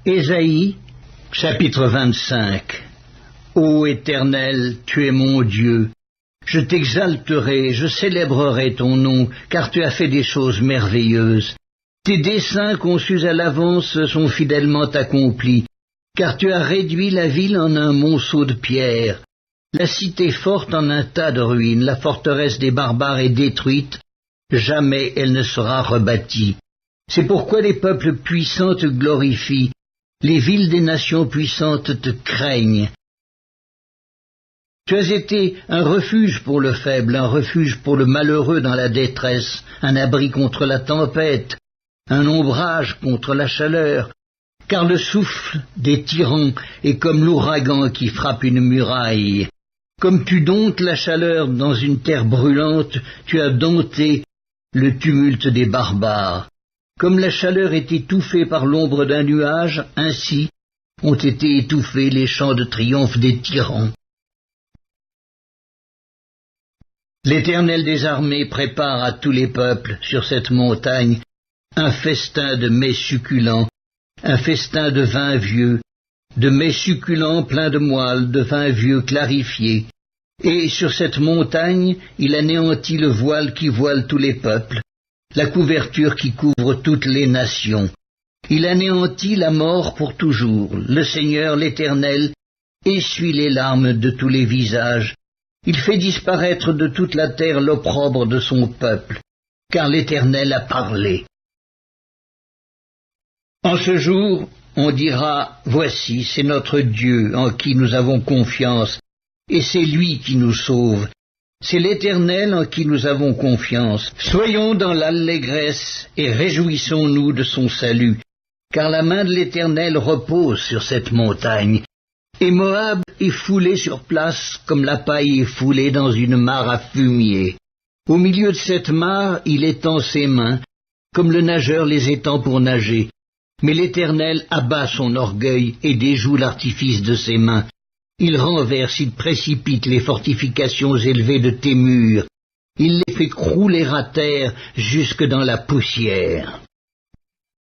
Ésaïe, chapitre 25. Ô Éternel, tu es mon Dieu. Je t'exalterai, je célébrerai ton nom, car tu as fait des choses merveilleuses. Tes desseins conçus à l'avance sont fidèlement accomplis, car tu as réduit la ville en un monceau de pierre, la cité forte en un tas de ruines, la forteresse des barbares est détruite, jamais elle ne sera rebâtie. C'est pourquoi les peuples puissants te glorifient, les villes des nations puissantes te craignent. Tu as été un refuge pour le faible, un refuge pour le malheureux dans la détresse, un abri contre la tempête, un ombrage contre la chaleur, car le souffle des tyrans est comme l'ouragan qui frappe une muraille. Comme tu domptes la chaleur dans une terre brûlante, tu as dompté le tumulte des barbares. Comme la chaleur est étouffée par l'ombre d'un nuage, ainsi ont été étouffés les chants de triomphe des tyrans. L'Éternel des armées prépare à tous les peuples sur cette montagne un festin de mets succulents, un festin de vin vieux, de mets succulents pleins de moelle, de vin vieux clarifié. Et sur cette montagne, il anéantit le voile qui voile tous les peuples, la couverture qui couvre toutes les nations. Il anéantit la mort pour toujours. Le Seigneur, l'Éternel, essuie les larmes de tous les visages. Il fait disparaître de toute la terre l'opprobre de son peuple, car l'Éternel a parlé. En ce jour, on dira, voici, c'est notre Dieu en qui nous avons confiance, et c'est lui qui nous sauve. C'est l'Éternel en qui nous avons confiance. Soyons dans l'allégresse et réjouissons-nous de son salut, car la main de l'Éternel repose sur cette montagne. Et Moab est foulé sur place comme la paille est foulée dans une mare à fumier. Au milieu de cette mare, il étend ses mains, comme le nageur les étend pour nager. Mais l'Éternel abat son orgueil et déjoue l'artifice de ses mains. Il renverse, il précipite les fortifications élevées de tes murs. Il les fait crouler à terre jusque dans la poussière.